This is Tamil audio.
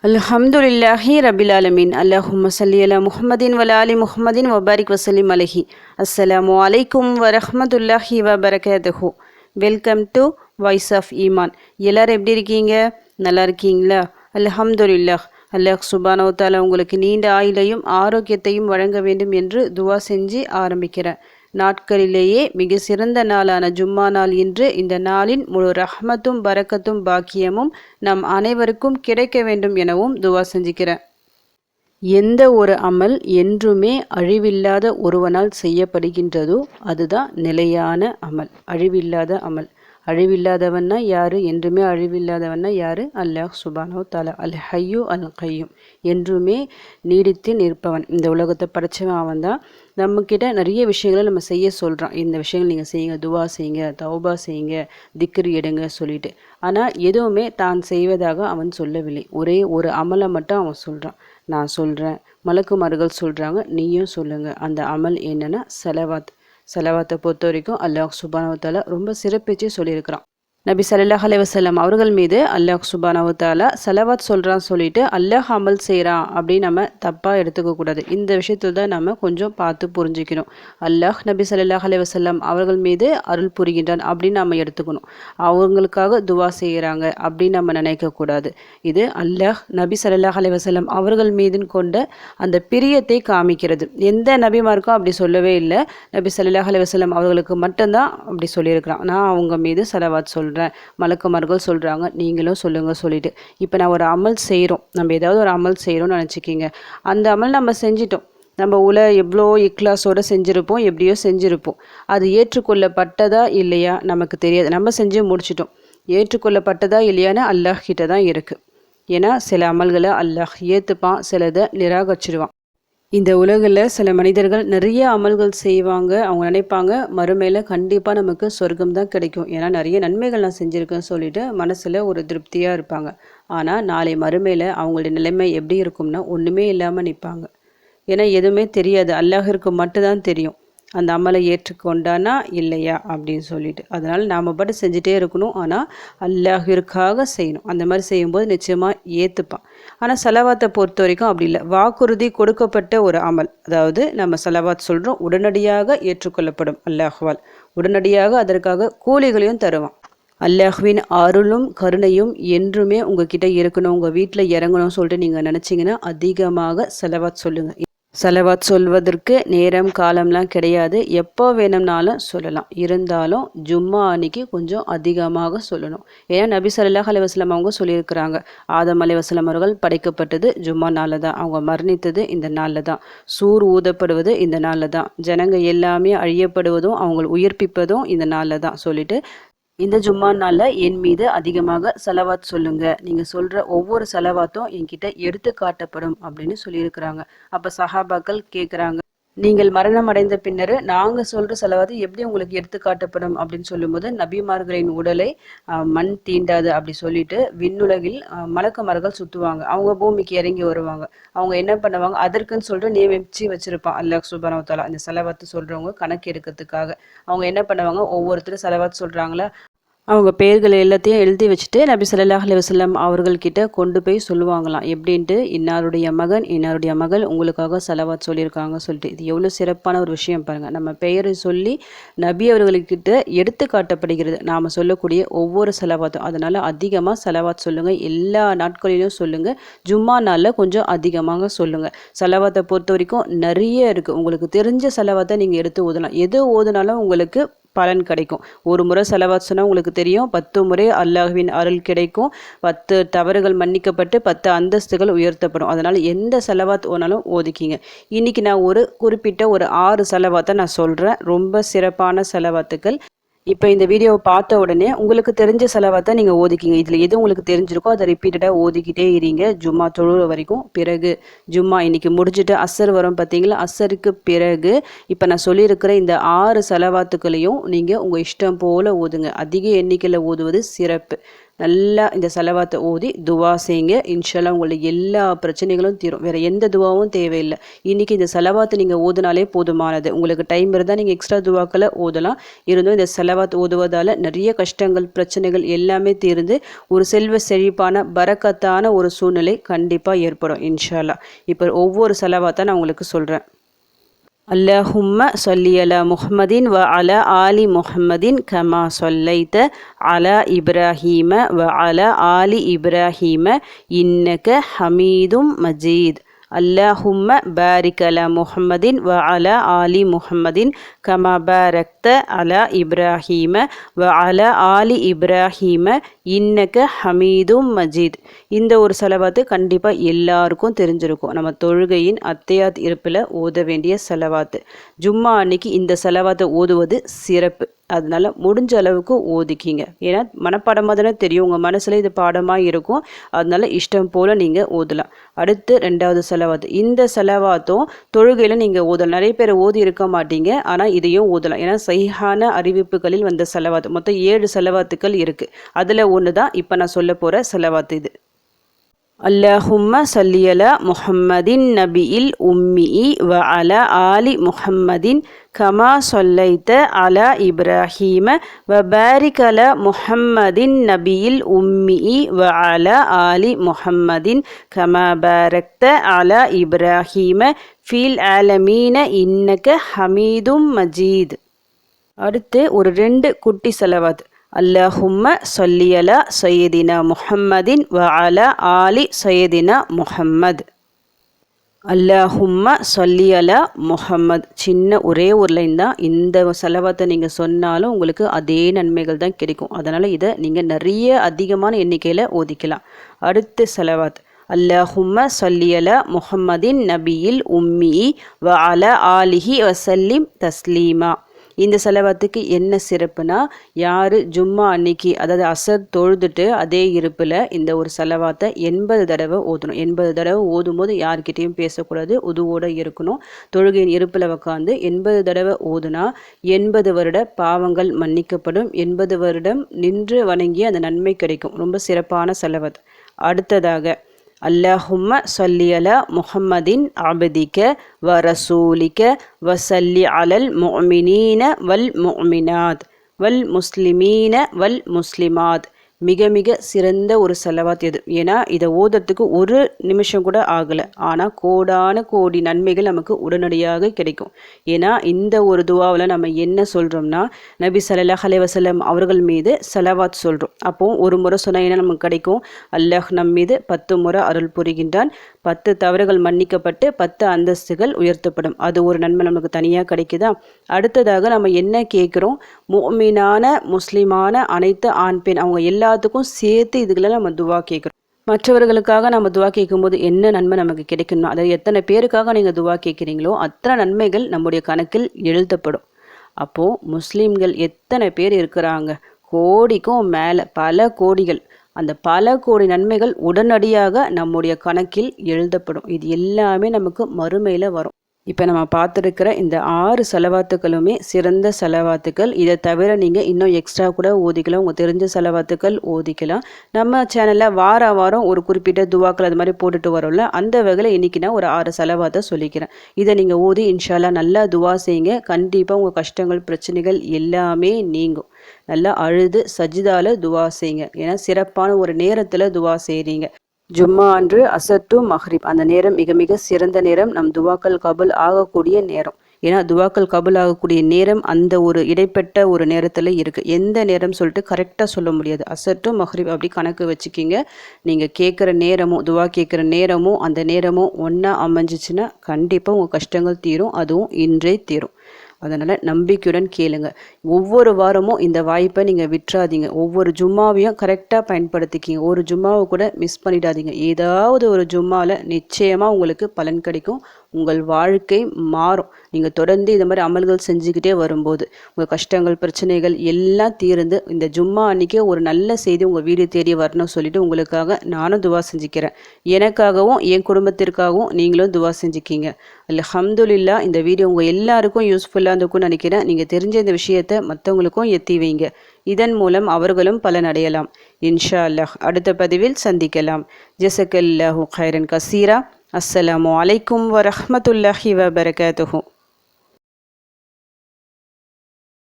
அல்ஹம்துலில்லாஹி ரபில் ஆலமீன். அல்லாஹும்ம ஸல்லி அலா முஹம்மதின் வ ஆலி முஹம்மதின் வபாரிக் வசல்லிம் அலைஹி. அஸ்ஸலாமு அலைக்கும் வரஹ்மத்துல்லாஹி வபரகாத்துஹு. வெல்கம் டு வாய்ஸ் ஆஃப் ஈமான். எல்லோரும் எப்படி இருக்கீங்க? நல்லா இருக்கீங்களா? அல்ஹம்துலில்லாஹ். அல்லாஹ் சுப்ஹானஹு வ தஆலா உங்களுக்கு நீண்ட ஆயுளையும் ஆரோக்கியத்தையும் வழங்க வேண்டும் என்று துவா செஞ்சு ஆரம்பிக்கிறேன். நாட்களிலேயே மிக சிறந்த நாளான ஜும்மா நாள் இன்று. இந்த நாளின் முழு ரஹ்மத்தும் பரக்கத்தும் பாக்கியமும் நம் அனைவருக்கும் கிடைக்க வேண்டும் எனவும் துவா செஞ்சுக்கிறேன். எந்த ஒரு அமல் என்றுமே அழிவில்லாத ஒருவனால் செய்யப்படுகின்றதோ அதுதான் நிலையான அமல், அழிவில்லாத அமல். அழிவில்லாதவன்னா யார்? என்றுமே அழிவில்லாதவன்னா யார்? அல்லாஹ் சுப்ஹானஹு தஆலா. அல் ஹய்யு அல் கய்யூம், என்றுமே நீடித்து நிற்பவன். இந்த உலகத்தை படைச்சவன் அவன் தான். நம்மக்கிட்ட நிறைய விஷயங்களை நம்ம செய்ய சொல்கிறான். இந்த விஷயங்கள் நீங்கள் செய்யுங்க, துவா செய்யுங்க, தௌபா செய்யுங்க, திக்ர் எடுங்க சொல்லிட்டு. ஆனால் எதுவுமே தான் செய்வதாக அவன் சொல்லவில்லை. ஒரே ஒரு அமலை மட்டும் அவன் சொல்கிறான். நான் சொல்கிறேன், மலக்குமார்கள் சொல்கிறாங்க, நீயும் சொல்லுங்கள். அந்த அமல் என்னென்னா செலவாத். செலவாத்தை பொறுத்த வரைக்கும் அல்லாஹ் சுப்ஹானஹு வ தஆலா ரொம்ப சிறப்பிச்சு சொல்லியிருக்கிறான். நபி ஸல்லல்லாஹு அலைஹி வஸல்லம் அவர்கள் மீது அல்லாஹ் சுப்ஹானஹு வ தஆலா ஸலவாத் சொல்கிறான்னு சொல்லிட்டு அல்லாஹ் அமல் செய்கிறான் அப்படின்னு நம்ம தப்பாக எடுத்துக்கக்கூடாது. இந்த விஷயத்தில் தான் நம்ம கொஞ்சம் பார்த்து புரிஞ்சுக்கணும். அல்லாஹ் நபி ஸல்லல்லாஹு அலைஹி வஸல்லம் அவர்கள் மீது அருள் புரிகின்றான் அப்படின்னு நம்ம எடுத்துக்கணும். அவங்களுக்காக துவா செய்கிறாங்க அப்படின்னு நம்ம நினைக்கக்கூடாது. இது அல்லாஹ் நபி ஸல்லல்லாஹு அலைஹி வஸல்லம் அவர்கள் மீது கொண்ட அந்த பிரியத்தை காமிக்கிறது. எந்த நபிமாருக்கும் அப்படி சொல்லவே இல்லை. நபி ஸல்லல்லாஹு அலைஹி வஸல்லம் அவர்களுக்கு மட்டும்தான் அப்படி சொல்லியிருக்கிறான். நான் அவங்க மீது ஸலவாத் சொல்கிறேன், மலக்குமார்கள் சொல்கிறாங்க, நீங்களும் சொல்லுங்க சொல்லிட்டு. இப்போ நான் ஒரு அமல் செய்கிறோம், நம்ம ஏதாவது ஒரு அமல் செய்கிறோம்னு நினச்சிக்கிங்க. அந்த அமல் நம்ம செஞ்சிட்டோம். நம்ம எவ்வளோ இக்லாஸோடு செஞ்சுருப்போம், எப்படியோ செஞ்சுருப்போம். அது ஏற்றுக்கொள்ளப்பட்டதா இல்லையா நமக்கு தெரியாது. நம்ம செஞ்சு முடிச்சிட்டோம். ஏற்றுக்கொள்ளப்பட்டதா இல்லையான்னு அல்லாஹ் கிட்ட தான் இருக்குது. ஏன்னா சில அமல்களை அல்லாஹ் ஏற்றுப்பான், சிலதை நிராகரிச்சிடுவான். இந்த உலகில் சில மனிதர்கள் நிறைய அமல்கள் செய்வாங்க. அவங்க நினைப்பாங்க மறுமையில் கண்டிப்பாக நமக்கு சொர்க்கம் தான் கிடைக்கும், ஏன்னா நிறைய நன்மைகள் நான் செஞ்சுருக்கேன்னு சொல்லிட்டு மனசில் ஒரு திருப்தியாக இருப்பாங்க. ஆனால் நாளை மறுமையில் அவங்களுடைய நிலைமை எப்படி இருக்கும்னா ஒன்றுமே இல்லாமல் நிற்பாங்க. ஏன்னா எதுவுமே தெரியாது, அல்லாஹிற்கு மட்டும்தான் தெரியும் அந்த அமலை ஏற்றுக்கொண்டானா இல்லையா அப்படின்னு சொல்லிட்டு. அதனால் நாம் பாட்டு செஞ்சுட்டே இருக்கணும். ஆனால் அல்லாஹிற்காக செய்யணும். அந்த மாதிரி செய்யும்போது நிச்சயமாக ஏற்றுப்பான். ஆனால் ஸலவாத்தை பொறுத்த வரைக்கும் அப்படி இல்லை. வாக்குறுதி கொடுக்கப்பட்ட ஒரு அமல். அதாவது நம்ம ஸலவாத் சொல்கிறோம், உடனடியாக ஏற்றுக்கொள்ளப்படும் அல்லாஹ்வால். உடனடியாக அதற்காக கூலிகளையும் தருவான். அல்லாஹ்வின் அருளும் கருணையும் என்றுமே உங்ககிட்ட இருக்கணும், உங்கள் வீட்டில் இறங்கணும்னு சொல்லிட்டு நீங்கள் நினச்சிங்கன்னா அதிகமாக ஸலவாத் சொல்லுங்கள். ஸலவாத் சொல்வதற்கு நேரம் காலம்லாம் கிடையாது, எப்போ வேணும்னாலும் சொல்லலாம். இருந்தாலும் ஜும்மா அன்னைக்கு கொஞ்சம் அதிகமாக சொல்லணும். ஏன்னா நபி ஸல்லல்லாஹு அலைஹி வஸல்லம் அவங்க சொல்லியிருக்கிறாங்க, ஆதம் அலைஹிஸ்ஸலாம் அவர்கள் படைக்கப்பட்டது ஜும்மா நாளில் தான், அவங்க மரணித்தது இந்த நாளில் தான், சூர் ஊதப்படுவது இந்த நாளில் தான், ஜனங்கள் எல்லாமே அழியப்படுவதும் அவங்க உயிர்ப்பிப்பதும் இந்த நாளில் தான் சொல்லிட்டு இந்த ஜும்மா நாளில் என் மீது அதிகமாக ஸலவாத் சொல்லுங்கள். நீங்கள் சொல்கிற ஒவ்வொரு ஸலவாத்தும் என்கிட்ட எடுத்து காட்டப்படும் அப்படின்னு சொல்லியிருக்கிறாங்க. அப்போ சஹாபாக்கள் கேட்குறாங்க, நீங்கள் மரணம் அடைந்த பின்னர் நாங்கள் சொல்கிற ஸலவாத்து எப்படி உங்களுக்கு எடுத்து காட்டப்படும் அப்படின்னு சொல்லும்போது, நபிமார்களின் உடலை மண் தீண்டாது அப்படி சொல்லிட்டு விண்ணுலகில் மலக்குமார்கள் சுற்றுவாங்க. அவங்க பூமிக்கு இறங்கி வருவாங்க. அவங்க என்ன பண்ணுவாங்க, அதற்குன்னு சொல்லிட்டு நியமிச்சு வச்சுருப்பான் அல்லாஹ் சுப்ஹானஹு வ தஆலா. இந்த ஸலவாத்து சொல்கிறவங்க கணக்கு எடுக்கிறதுக்காக அவங்க என்ன பண்ணுவாங்க, ஒவ்வொருத்தரும் ஸலவாத் சொல்கிறாங்களா அவங்க பெயர்கள் எல்லாத்தையும் எழுதி வச்சுட்டு நபி ஸல்லல்லாஹு அலைஹி வஸல்லம் அவர்கள்கிட்ட கொண்டு போய் சொல்லுவாங்களாம். எப்படின்ட்டு, இன்னாருடைய மகன் இன்னாருடைய மகள் உங்களுக்காக ஸலவாத் சொல்லியிருக்காங்க சொல்லிட்டு. இது எவ்வளோ சிறப்பான ஒரு விஷயம் பாருங்கள். நம்ம பெயரை சொல்லி நபி அவர்கள்கிட்ட எடுத்து காட்டப்படுகிறது நாம் சொல்லக்கூடிய ஒவ்வொரு ஸலவாத்தும். அதனால் அதிகமாக ஸலவாத் சொல்லுங்கள், எல்லா நாட்களிலும் சொல்லுங்கள். ஜும்மா நாளில் கொஞ்சம் அதிகமாக சொல்லுங்கள். ஸலவாத்தை பொறுத்த வரைக்கும் நிறைய இருக்குது. உங்களுக்கு தெரிஞ்ச ஸலவாத்தை நீங்கள் எடுத்து ஓதலாம். எது ஓதுனாலும் உங்களுக்கு பலன் கிடைக்கும். ஒரு முறை ஸலவாத் சொன்னால் உங்களுக்கு தெரியும், 10 முறை அல்லாஹ்வின் அருள் கிடைக்கும். 10 தவறுகள் மன்னிக்கப்பட்டு 10 அந்தஸ்துகள் உயர்த்தப்படும். அதனால் எந்த ஸலவாத் ஓனாலும் ஓதிக்கிங்க. இன்றைக்கி நான் ஒரு குறிப்பிட்ட ஒரு 6 ஸலவாத்தை நான் சொல்கிறேன், ரொம்ப சிறப்பான ஸலவாத்துக்கள். இப்போ இந்த வீடியோவை பார்த்த உடனே உங்களுக்கு தெரிஞ்ச ஸலவாத்தை நீங்கள் ஓதிக்கிங்க. இதில் எது உங்களுக்கு தெரிஞ்சிருக்கோ அதை ரிப்பீட்டடாக ஓதிக்கிட்டே இருங்க ஜும்மா தொழுகிற வரைக்கும். பிறகு ஜும்மா இன்றைக்கி முடிச்சுட்டு அஸ்ஸர் வரும் பார்த்தீங்களா, அஸ்ஸருக்கு பிறகு இப்போ நான் சொல்லியிருக்கிற இந்த 6 ஸலவாத்துக்களையும் நீங்கள் உங்கள் இஷ்டம் போல் ஓதுங்க. அதிக எண்ணிக்கையில் ஓதுவது சிறப்பு. நல்லா இந்த செலவாத்தை ஓதி துவா செய்யுங்க. இன்ஷால்லா உங்களுக்கு எல்லா பிரச்சனைகளும் தீரும். வேறு எந்த துவாவும் தேவையில்லை. இன்றைக்கி இந்த செலவாத்தை நீங்கள் ஓதுனாலே போதுமானது. உங்களுக்கு டைம் இருந்தால் நீங்கள் எக்ஸ்ட்ரா துவாக்களை ஓதலாம். இருந்தும் இந்த செலவாத் ஓதுவதால் நிறைய கஷ்டங்கள் பிரச்சனைகள் எல்லாமே தீர்ந்து ஒரு செல்வ செழிப்பான பரக்கத்தான ஒரு சூழ்நிலை கண்டிப்பாக ஏற்படும் இன்ஷால்லா. இப்போ ஒவ்வொரு செலவாத்தான் நான் உங்களுக்கு சொல்கிறேன். அல்லஹும்ம சொல்லி அலா முஹம்மதின் வ அலா ஆலி முஹம்மதின் கமா சொல்லைத்த அலா இப்ராஹீம வ அலா ஆலி இப்ராஹீம இன்னக ஹமீதும் மஜீத். அல்லஹும்ம பாரிக் அலா முஹம்மதின் வ அலா ஆலி முஹம்மதின் கமா பாரக்த அலா இப்ராஹீம வ அலா ஆலி இப்ராஹீம இன்னக ஹமீதும் மஜீத். இந்த ஒரு செலவாத்து கண்டிப்பாக எல்லாருக்கும் தெரிஞ்சிருக்கும். நம்ம தொழுகையின் அத்தையாத் இருப்பில் ஓத வேண்டிய செலவாத்து. ஜும்மா அன்னைக்கு இந்த செலவாத்தை ஓதுவது சிறப்பு. அதனால் முடிஞ்ச அளவுக்கு ஓதிக்கிங்க. ஏன்னா மனப்பாடமாக தானே தெரியும், உங்கள் மனசில் இது பாடமாக இருக்கும். அதனால இஷ்டம் போல் நீங்கள் ஓதலாம். அடுத்து 2வது செலவாத்து. இந்த செலவாத்தும் தொழுகையில் நீங்கள் ஓதலாம். நிறைய பேர் ஓதி இருக்க மாட்டீங்க, ஆனால் இதையும் ஓதலாம். ஏன்னா சஹீஹான அறிவிப்புகளில் வந்த செலவாத்து மொத்தம் 7 செலவாத்துக்கள் இருக்குது. அதில் ஒன்று தான் இப்போ நான் சொல்ல போகிற செலவாத்து இது. அல்லஹும்ம சல்லி அலா முஹம்மதின் நபியில் உம்மிஇ வ அலா ஆலி முஹம்மதின் கமா சொல்லைத்த அலா இப்ராஹீம வ பாரிக் அலா முஹம்மதின் நபியில் உம்மிஇ வ அலா ஆலி முஹம்மதின் கமா பாரக்த அலா இப்ராஹீம ஃபீல் ஆலமீன இன்னக ஹமீதும் மஜீத். அடுத்து ஒரு 2 குட்டி செலவாத். அல்லஹும்ம சொல்லி அலா சையதினா முஹம்மதின் வ அலா ஆலி சையதினா முஹம்மத். அல்லஹும்ம சொல்லி அலா முஹம்மத். சின்ன ஒரே ஒரு லைன் தான். இந்த செலவாத்தை நீங்கள் சொன்னாலும் உங்களுக்கு அதே நன்மைகள் தான் கிடைக்கும். அதனால் இதை நீங்கள் நிறைய அதிகமான எண்ணிக்கையில் ஓதிக்கலாம். அடுத்த செலவாத். அல்லஹும்ம சொல்லி அலா முஹம்மதின் நபியில் உம்மி வ அலா ஆலிஹி வசல்லிம் தஸ்லீமா. இந்த செலவாத்துக்கு என்ன சிறப்புனா, யார் ஜும்மா அன்னைக்கு அதாவது அசர் தொழுதுட்டு அதே இருப்பில் இந்த ஒரு செலவாத்தை 80 தடவை ஓதணும். 80 தடவை ஓதும் போது யார்கிட்டையும் பேசக்கூடாது, உதுவோடு இருக்கணும். தொழுகையின் இருப்பில் உட்காந்து 80 தடவை ஓதுனா 80 வருட பாவங்கள் மன்னிக்கப்படும். 80 வருடம் நின்று வணங்கி அந்த நன்மை கிடைக்கும். ரொம்ப சிறப்பான செலவாத். அடுத்ததாக அல்லஹும்ம சொல்லி அலா முஹம்மதின் அபதிக வ ரசூலிக வ சல்லி அலல் முஃமினீன வல் முஃமினாத் வல் முஸ்லிமீன வல் முஸ்லிமாத். மிக மிக சிறந்த ஒரு செலவாத் எது. ஏன்னா இதை ஓதுறதுக்கு ஒரு நிமிஷம் கூட ஆகலை, ஆனால் கோடான கோடி நன்மைகள் நமக்கு உடனடியாக கிடைக்கும். ஏன்னா இந்த ஒரு துவாவில் நம்ம என்ன சொல்கிறோம்னா, நபி ஸல்லல்லாஹு அலைஹி வஸல்லம் அவர்கள் மீது செலவாத் சொல்கிறோம். அப்போது ஒரு முறை சொன்னால் என்ன நமக்கு கிடைக்கும்? அல்லாஹ் நம் மீது 10 முறை அருள் புரிகின்றான். 10 தவறுகள் மன்னிக்கப்பட்டு 10 அந்தஸ்துகள் உயர்த்தப்படும். அது ஒரு நன்மை நமக்கு தனியாக கிடைக்குதா? அடுத்ததாக நம்ம என்ன கேட்குறோம்? முஃமினான முஸ்லிமான அனைத்து ஆண் பெண் அவங்க எல்லாத்துக்கும் சேர்த்து இதுகளை நம்ம துவா கேட்குறோம். மற்றவர்களுக்காக நம்ம துவா கேட்கும்போது என்ன நன்மை நமக்கு கிடைக்கணும், அதாவது எத்தனை பேருக்காக நீங்கள் துவா கேட்குறீங்களோ அத்தனை நன்மைகள் நம்முடைய கணக்கில் எழுதப்படும். அப்போது முஸ்லீம்கள் எத்தனை பேர் இருக்கிறாங்க? கோடிக்கும் மேலே, பல கோடிகள். அந்த பல கோடி நன்மைகள் உடனடியாக நம்முடைய கணக்கில் எழுதப்படும். இது எல்லாமே நமக்கு மறுமையில் வரும். இப்போ நம்ம பார்த்துருக்கிற இந்த 6 செலவாத்துக்களுமே சிறந்த செலவாத்துக்கள். இதை தவிர நீங்கள் இன்னும் எக்ஸ்ட்ரா கூட ஓதிக்கலாம், உங்கள் தெரிஞ்ச செலவாத்துக்கள் ஓதிக்கலாம். நம்ம சேனலில் வாரம் ஒரு குறிப்பிட்ட துவாக்கள் அது மாதிரி போட்டுட்டு வரோம்ல, அந்த வகையில் இன்றைக்கி நான் ஒரு 6 செலவாத்தை சொல்லிக்கிறேன். இதை நீங்கள் ஓதி இன்ஷால்லா நல்லா துவா செய்யுங்க. கண்டிப்பாக உங்கள் கஷ்டங்கள் பிரச்சனைகள் எல்லாமே நீங்கும். நல்லா அழுது சஜிதால துவா செய்யுங்க. ஏன்னா சிறப்பான ஒரு நேரத்தில் துவா செய்கிறீங்க. ஜும்மா அன்று அசர் டு மஹ்ரிப் அந்த நேரம் மிக மிக சிறந்த நேரம். நம் துவாக்கள் கபுல் ஆகக்கூடிய நேரம். ஏன்னா துவாக்கள் கபுல் ஆகக்கூடிய நேரம் அந்த ஒரு இடைப்பட்ட ஒரு நேரத்தில் இருக்குது. எந்த நேரம் சொல்லிட்டு கரெக்டாக சொல்ல முடியாது. அசர் டு மஹ்ரிப் அப்படி கணக்கு வச்சுக்கிங்க. நீங்கள் கேட்குற நேரமும் துவா கேட்குற நேரமும் அந்த நேரமும் ஒன்றா அமைஞ்சிச்சுன்னா கண்டிப்பாக உங்கள் கஷ்டங்கள் தீரும். அதுவும் இன்றே தீரும். அதனால் நம்பிக்கையுடன் கேளுங்க. ஒவ்வொரு வாரமும் இந்த வாய்ப்பை நீங்கள் விட்டுறாதீங்க. ஒவ்வொரு ஜும்மாவையும் கரெக்டாக பயன்படுத்திக்கிங்க. ஒரு ஜும்மாவை கூட மிஸ் பண்ணிடாதீங்க. ஏதாவது ஒரு ஜும்மாவில் நிச்சயமாக உங்களுக்கு பலன் கிடைக்கும். உங்கள் வாழ்க்கை மாறும். நீங்கள் தொடர்ந்து இந்த மாதிரி அமல்கள் செஞ்சுக்கிட்டே வரும்போது உங்கள் கஷ்டங்கள் பிரச்சனைகள் எல்லாம் தீர்ந்து இந்த ஜும்மா அன்றைக்கே ஒரு நல்ல செய்தி உங்கள் வீடு தேடி வரணும்னு சொல்லிட்டு உங்களுக்காக நானும் துவா செஞ்சுக்கிறேன். எனக்காகவும் என் குடும்பத்திற்காகவும் நீங்களும் துவா செஞ்சுக்கிங்க. அல்ஹம்துலில்லாஹ். இந்த வீடியோ உங்கள் எல்லாருக்கும் யூஸ்ஃபுல்லாக இருந்துக்கும்னு நினைக்கிறேன். நீங்கள் தெரிஞ்ச இந்த விஷயத்தை மற்றவங்களுக்கும் எத்தி வைங்க. இதன் மூலம் அவர்களும் பலனடையலாம். இன்ஷா அல்லாஹ். அடுத்த பதிவில் சந்திக்கலாம். ஜஸக்கல்லாஹு கைரன் கசீரா. அஸ்ஸலாமு அலைக்கும் வரஹ்மத்துல்லாஹி வபரகாத்துஹு.